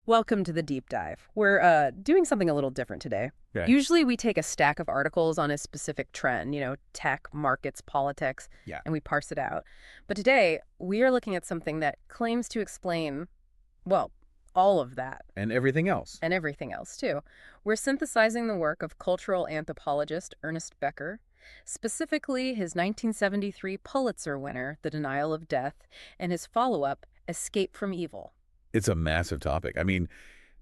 Welcome to the deep dive. We're doing something a little different today. Okay. Usually we take a stack of articles on a specific trend, tech, markets, politics, Yeah. and we parse it out. But today we are looking at something that claims to explain, well, all of that And everything else. and everything else too. We're synthesizing the work of cultural anthropologist Ernest Becker, specifically his 1973 Pulitzer winner, The Denial of Death, and his follow-up, Escape from Evil. It's a massive topic. I mean,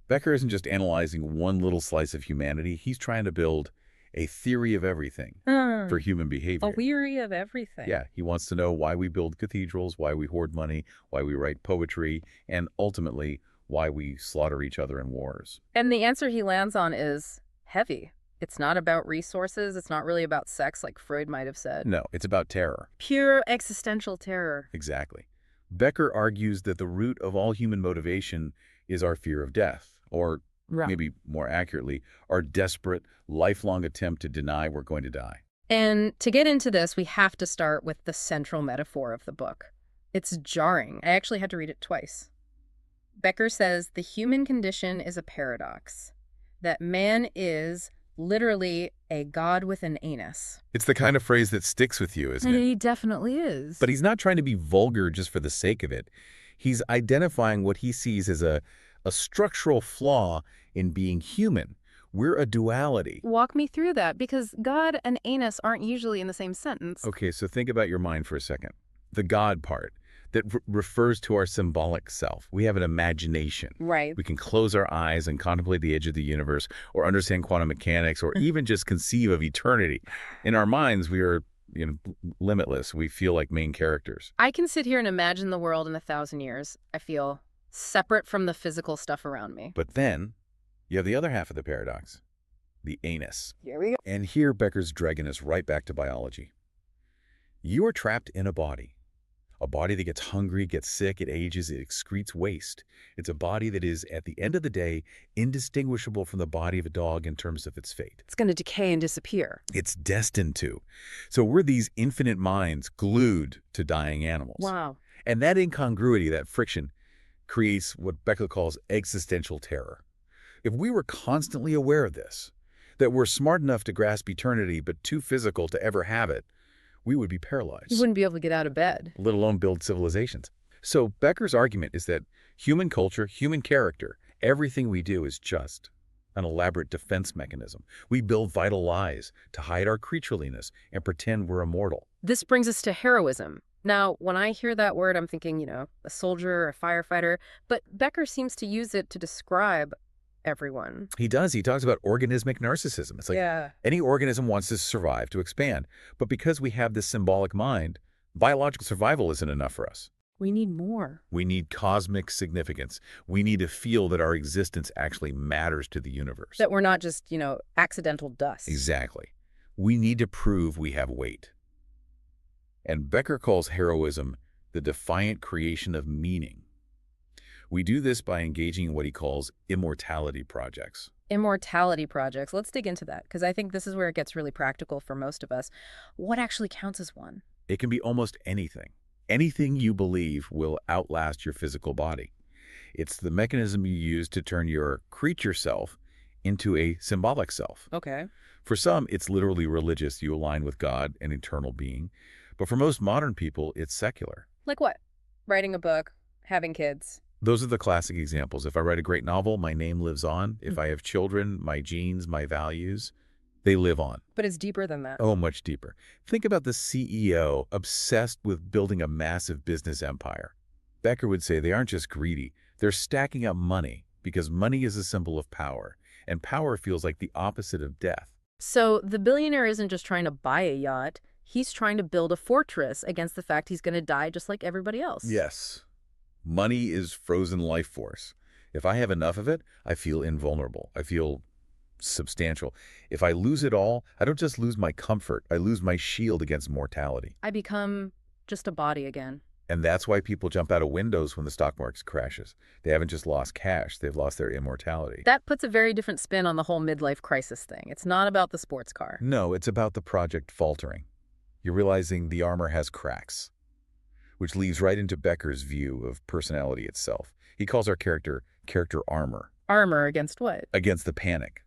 Becker isn't just analyzing one little slice of humanity. He's trying to build a theory of everything for human behavior. A weary of everything. Yeah, he wants to know why we build cathedrals, why we hoard money, why we write poetry, and ultimately why we slaughter each other in wars. And the answer he lands on is heavy. It's not about resources. It's not really about sex like Freud might have said. No, it's about terror. Pure existential terror. Exactly. Becker argues that the root of all human motivation is our fear of death, or Right. maybe more accurately, our desperate, lifelong attempt to deny we're going to die. And to get into this, we have to start with the central metaphor of the book. It's jarring. I actually had to read it twice. Becker says the human condition is a paradox, that man is literally a god with an anus. It's the kind of phrase that sticks with you, isn't it? He definitely is. But he's not trying to be vulgar just for the sake of it. He's identifying what he sees as a structural flaw in being human. We're a duality. Walk me through that, because God and anus aren't usually in the same sentence. Okay, so think about your mind for a second. The God part that refers to our symbolic self. We have an imagination. Right. We can close our eyes and contemplate the edge of the universe, or understand quantum mechanics, or even just conceive of eternity. In our minds, we are limitless. We feel like main characters. I can sit here and imagine the world in 1,000 years. I feel separate from the physical stuff around me. But then you have the other half of the paradox, the anus. Here we go. And here Becker's dragging us right back to biology. You are trapped in a body that gets hungry, gets sick, it ages, it excretes waste. It's a body that is, at the end of the day, indistinguishable from the body of a dog in terms of its fate. It's going to decay and disappear. It's destined to. So we're these infinite minds glued to dying animals. Wow. And that incongruity, that friction, creates what Becker calls existential terror. If we were constantly aware of this, that we're smart enough to grasp eternity but too physical to ever have it, we would be paralyzed. You wouldn't be able to get out of bed. Let alone build civilizations. So Becker's argument is that human culture, human character, everything we do is just an elaborate defense mechanism. We build vital lies to hide our creatureliness and pretend we're immortal. This brings us to heroism. Now, when I hear that word, I'm thinking, a soldier or a firefighter, but Becker seems to use it to describe everyone. He does. He talks about organismic narcissism. It's like any organism wants to survive, to expand. But because we have this symbolic mind, biological survival isn't enough for us. We need more. We need cosmic significance. We need to feel that our existence actually matters to the universe. That we're not just, accidental dust. Exactly. We need to prove we have weight. And Becker calls heroism the defiant creation of meaning. We do this by engaging in what he calls immortality projects. Immortality projects. Let's dig into that, because I think this is where it gets really practical for most of us. What actually counts as one? It can be almost anything. Anything you believe will outlast your physical body. It's the mechanism you use to turn your creature self into a symbolic self. Okay. For some, it's literally religious. You align with God, an eternal being. But for most modern people, it's secular. Like what? Writing a book, having kids. Those are the classic examples. If I write a great novel, my name lives on. If I have children, my genes, my values, they live on. But it's deeper than that. Oh, much deeper. Think about the CEO obsessed with building a massive business empire. Becker would say they aren't just greedy. They're stacking up money because money is a symbol of power, and power feels like the opposite of death. So the billionaire isn't just trying to buy a yacht. He's trying to build a fortress against the fact he's going to die just like everybody else. Yes. Money is frozen life force. If I have enough of it, I feel invulnerable. I feel substantial. If I lose it all, I don't just lose my comfort. I lose my shield against mortality. I become just a body again. And that's why people jump out of windows when the stock market crashes. They haven't just lost cash, they've lost their immortality. That puts a very different spin on the whole midlife crisis thing. It's not about the sports car. No, it's about the project faltering. You're realizing the armor has cracks, which leads right into Becker's view of personality itself. He calls our character armor Armor against what? against the panic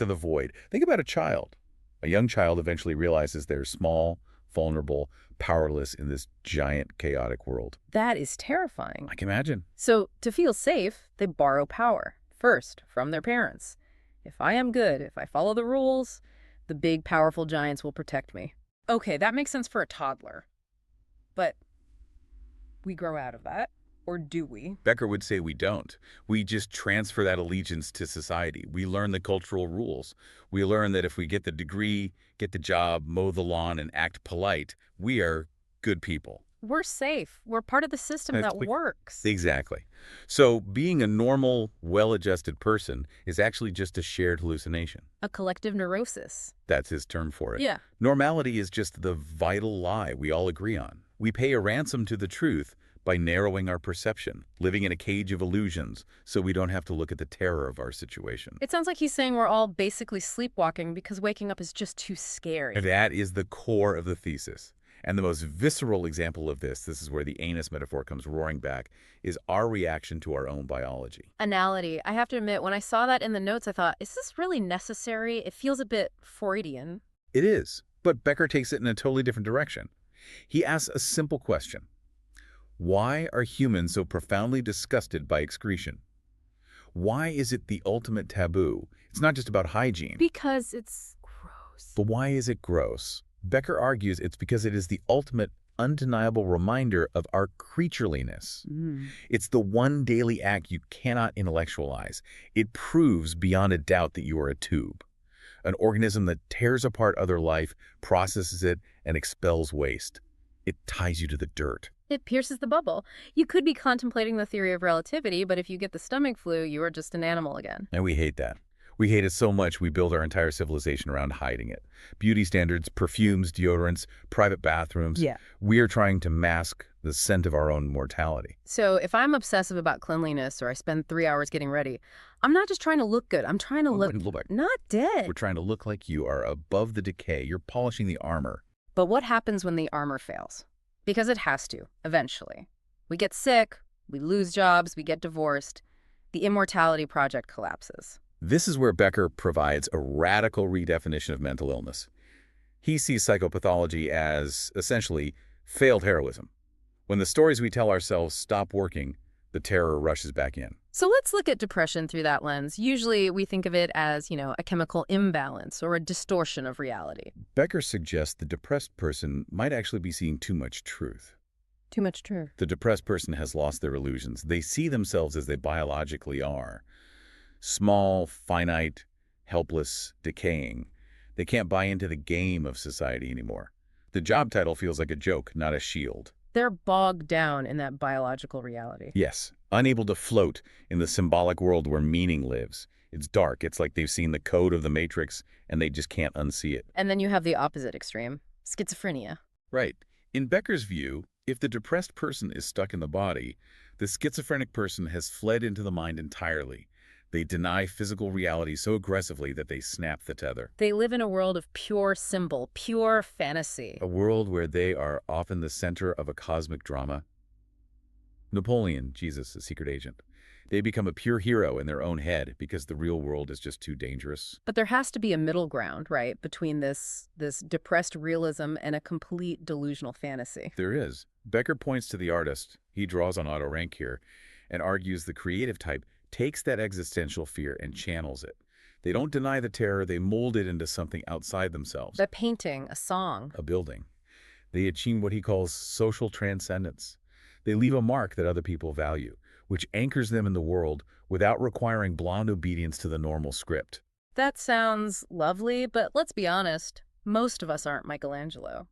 of the void. Think about a child. A young child eventually realizes they're small, vulnerable, powerless in this giant, chaotic world. That is terrifying. I can imagine. So, to feel safe, they borrow power. First, from their parents. If I am good, if I follow the rules, the big, powerful giants will protect me. Okay, that makes sense for a toddler. But we grow out of that. Or do we? Becker would say we don't. We just transfer that allegiance to society. We learn the cultural rules. We learn that if we get the degree, get the job, mow the lawn, and act polite, we are good people. We're safe. We're part of the system that works. Exactly. So being a normal, well-adjusted person is actually just a shared hallucination. A collective neurosis. That's his term for it. Yeah. Normality is just the vital lie we all agree on. We pay a ransom to the truth by narrowing our perception, living in a cage of illusions so we don't have to look at the terror of our situation. It sounds like he's saying we're all basically sleepwalking because waking up is just too scary. That is the core of the thesis. And the most visceral example of this is where the anus metaphor comes roaring back, is our reaction to our own biology. Anality. I have to admit, when I saw that in the notes, I thought, is this really necessary? It feels a bit Freudian. It is, but Becker takes it in a totally different direction. He asks a simple question. Why are humans so profoundly disgusted by excretion? Why is it the ultimate taboo? It's not just about hygiene. Because it's gross. But why is it gross? Becker argues it's because it is the ultimate, undeniable reminder of our creatureliness. It's the one daily act you cannot intellectualize. It proves beyond a doubt that you are a tube, an organism that tears apart other life, processes it, and expels waste. It ties you to the dirt. It pierces the bubble. You could be contemplating the theory of relativity, but if you get the stomach flu, you are just an animal again. And we hate that. We hate it so much we build our entire civilization around hiding it. Beauty standards, perfumes, deodorants, private bathrooms. Yeah. We are trying to mask the scent of our own mortality. So if I'm obsessive about cleanliness or I spend 3 hours getting ready, I'm not just trying to look good. I'm trying to look not dead. We're trying to look like you are above the decay. You're polishing the armor. But what happens when the armor fails? Because it has to, eventually. We get sick, we lose jobs, we get divorced. The Immortality Project collapses. This is where Becker provides a radical redefinition of mental illness. He sees psychopathology as, essentially, failed heroism. When the stories we tell ourselves stop working, the terror rushes back in. So let's look at depression through that lens. Usually we think of it as, a chemical imbalance or a distortion of reality. Becker suggests the depressed person might actually be seeing too much truth. Too much truth. The depressed person has lost their illusions. They see themselves as they biologically are. Small, finite, helpless, decaying. They can't buy into the game of society anymore. The job title feels like a joke, not a shield. They're bogged down in that biological reality. Yes, unable to float in the symbolic world where meaning lives. It's dark. It's like they've seen the code of the Matrix and they just can't unsee it. And then you have the opposite extreme, schizophrenia. Right. In Becker's view, if the depressed person is stuck in the body, the schizophrenic person has fled into the mind entirely. They deny physical reality so aggressively that they snap the tether. They live in a world of pure symbol, pure fantasy. A world where they are often the center of a cosmic drama. Napoleon, Jesus, a secret agent. They become a pure hero in their own head because the real world is just too dangerous. But there has to be a middle ground, right, between this depressed realism and a complete delusional fantasy. There is. Becker points to the artist. He draws on Otto Rank here and argues the creative type takes that existential fear and channels it. They don't deny the terror, they mold it into something outside themselves. A painting, a song. A building. They achieve what he calls social transcendence. They leave a mark that other people value, which anchors them in the world without requiring blind obedience to the normal script. That sounds lovely, but let's be honest, most of us aren't Michelangelo.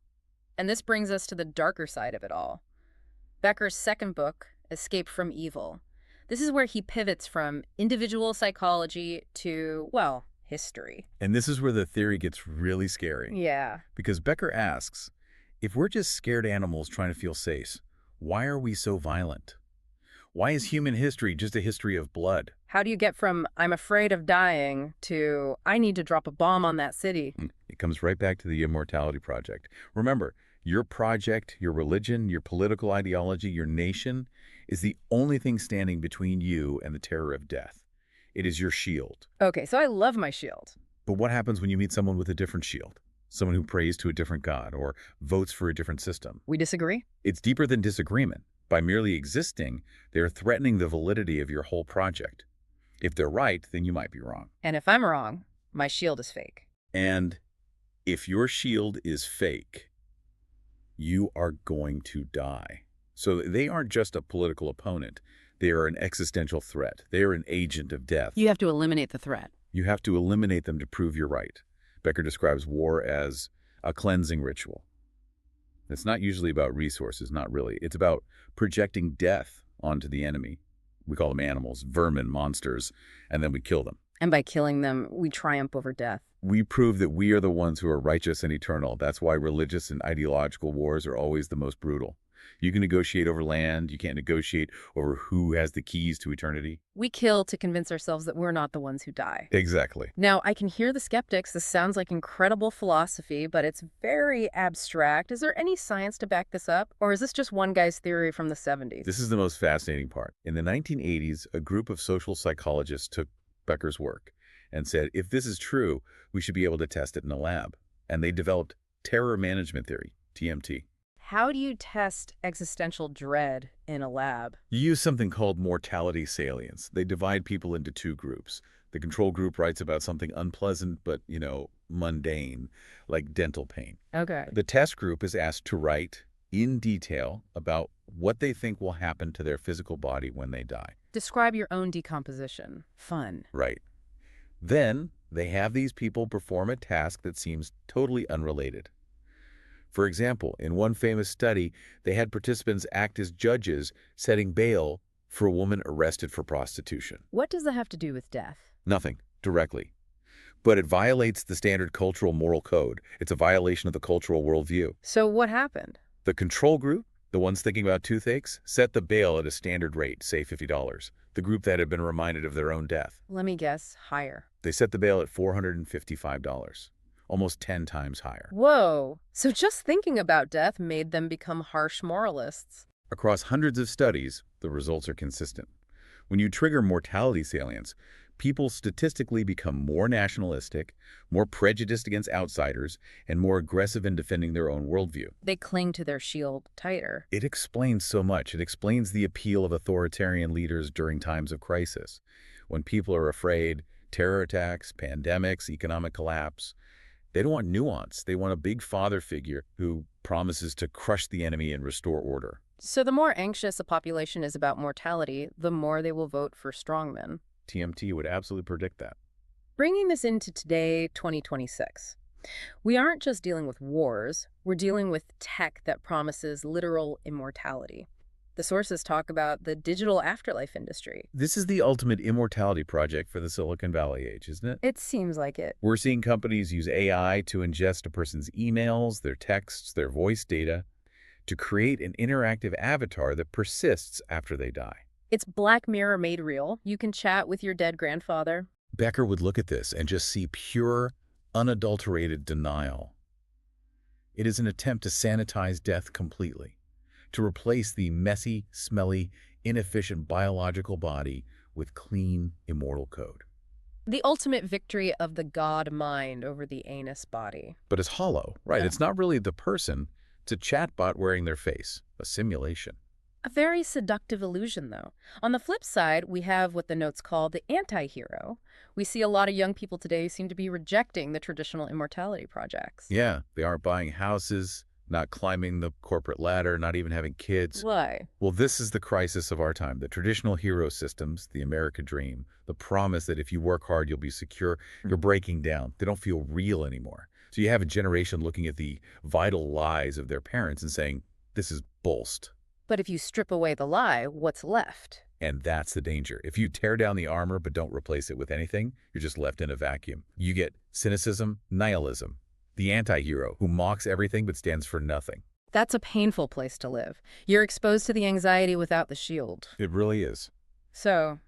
And this brings us to the darker side of it all. Becker's second book, Escape from Evil. This is where he pivots from individual psychology to, well, history. And this is where the theory gets really scary. Yeah. Because Becker asks, if we're just scared animals trying to feel safe, why are we so violent? Why is human history just a history of blood? How do you get from, I'm afraid of dying, to, I need to drop a bomb on that city? It comes right back to the Immortality Project. Remember, your project, your religion, your political ideology, your nation, is the only thing standing between you and the terror of death. It is your shield. Okay, so I love my shield. But what happens when you meet someone with a different shield? Someone who prays to a different god or votes for a different system? We disagree? It's deeper than disagreement. By merely existing, they're threatening the validity of your whole project. If they're right, then you might be wrong. And if I'm wrong, my shield is fake. And if your shield is fake, you are going to die. So they aren't just a political opponent. They are an existential threat. They are an agent of death. You have to eliminate the threat. You have to eliminate them to prove you're right. Becker describes war as a cleansing ritual. It's not usually about resources, not really. It's about projecting death onto the enemy. We call them animals, vermin, monsters, and then we kill them. And by killing them, we triumph over death. We prove that we are the ones who are righteous and eternal. That's why religious and ideological wars are always the most brutal. You can negotiate over land. You can't negotiate over who has the keys to eternity. We kill to convince ourselves that we're not the ones who die. Exactly. Now, I can hear the skeptics. This sounds like incredible philosophy, but it's very abstract. Is there any science to back this up? Or is this just one guy's theory from the 70s? This is the most fascinating part. In the 1980s, a group of social psychologists took Becker's work and said, if this is true, we should be able to test it in a lab. And they developed terror management theory, TMT. How do you test existential dread in a lab? You use something called mortality salience. They divide people into two groups. The control group writes about something unpleasant but, mundane, like dental pain. Okay. The test group is asked to write in detail about what they think will happen to their physical body when they die. Describe your own decomposition. Fun. Right. Then they have these people perform a task that seems totally unrelated. For example, in one famous study, they had participants act as judges setting bail for a woman arrested for prostitution. What does that have to do with death? Nothing, directly. But it violates the standard cultural moral code. It's a violation of the cultural worldview. So what happened? The control group, the ones thinking about toothaches, set the bail at a standard rate, say $50. The group that had been reminded of their own death. Let me guess, higher. They set the bail at $455. Almost 10 times higher. Whoa. So just thinking about death made them become harsh moralists. Across hundreds of studies, the results are consistent. When you trigger mortality salience, people statistically become more nationalistic, more prejudiced against outsiders, and more aggressive in defending their own worldview. They cling to their shield tighter. It explains so much. It explains the appeal of authoritarian leaders during times of crisis. When people are afraid, terror attacks, pandemics, economic collapse, they don't want nuance. They want a big father figure who promises to crush the enemy and restore order. So the more anxious a population is about mortality, the more they will vote for strongmen. TMT would absolutely predict that. Bringing this into today, 2026, we aren't just dealing with wars, we're dealing with tech that promises literal immortality. The sources talk about the digital afterlife industry. This is the ultimate immortality project for the Silicon Valley age, isn't it? It seems like it. We're seeing companies use AI to ingest a person's emails, their texts, their voice data, to create an interactive avatar that persists after they die. It's Black Mirror made real. You can chat with your dead grandfather. Becker would look at this and just see pure, unadulterated denial. It is an attempt to sanitize death completely, to replace the messy, smelly, inefficient biological body with clean, immortal code. The ultimate victory of the God mind over the anus body. But it's hollow, right? Yeah. It's not really the person. It's a chatbot wearing their face, a simulation. A very seductive illusion, though. On the flip side, we have what the notes call the anti-hero. We see a lot of young people today who seem to be rejecting the traditional immortality projects. Yeah, they aren't buying houses, not climbing the corporate ladder, not even having kids. Why? Well, this is the crisis of our time. The traditional hero systems, the American dream, the promise that if you work hard, you'll be secure, you're breaking down. They don't feel real anymore. So you have a generation looking at the vital lies of their parents and saying, this is bullshit. But if you strip away the lie, what's left? And that's the danger. If you tear down the armor but don't replace it with anything, you're just left in a vacuum. You get cynicism, nihilism, the anti-hero who mocks everything but stands for nothing. That's a painful place to live. You're exposed to the anxiety without the shield. It really is. So,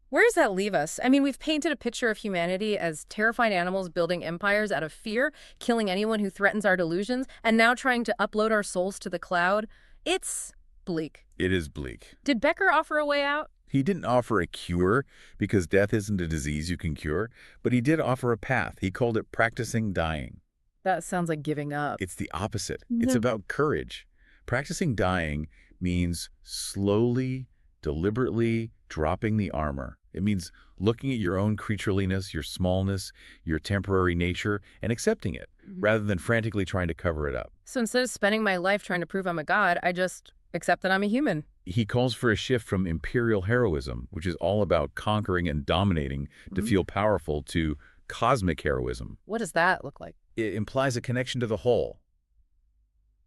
where does that leave us? I mean, we've painted a picture of humanity as terrified animals building empires out of fear, killing anyone who threatens our delusions, and now trying to upload our souls to the cloud. It's bleak. It is bleak. Did Becker offer a way out? He didn't offer a cure because death isn't a disease you can cure, but he did offer a path. He called it practicing dying. That sounds like giving up. It's the opposite. It's about courage. Practicing dying means slowly, deliberately dropping the armor. It means looking at your own creatureliness, your smallness, your temporary nature, and accepting it, rather than frantically trying to cover it up. So instead of spending my life trying to prove I'm a god, I just accept that I'm a human. He calls for a shift from imperial heroism, which is all about conquering and dominating to feel powerful, to cosmic heroism. What does that look like? It implies a connection to the whole.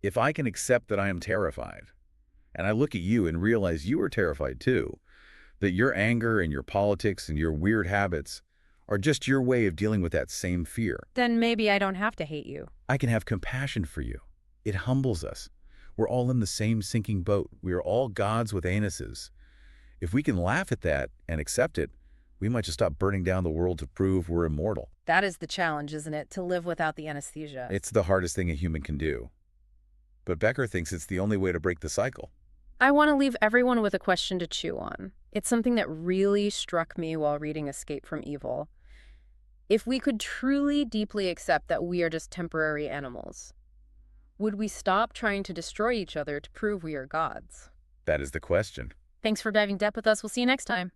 If I can accept that I am terrified, and I look at you and realize you are terrified too, that your anger and your politics and your weird habits are just your way of dealing with that same fear, Then maybe I don't have to hate you. I can have compassion for you. It humbles us. We're all in the same sinking boat. We are all gods with anuses. If we can laugh at that and accept it, we might just stop burning down the world to prove we're immortal. That is the challenge, isn't it? To live without the anesthesia. It's the hardest thing a human can do. But Becker thinks it's the only way to break the cycle. I want to leave everyone with a question to chew on. It's something that really struck me while reading Escape from Evil. If we could truly deeply accept that we are just temporary animals, would we stop trying to destroy each other to prove we are gods? That is the question. Thanks for diving deep with us. We'll see you next time.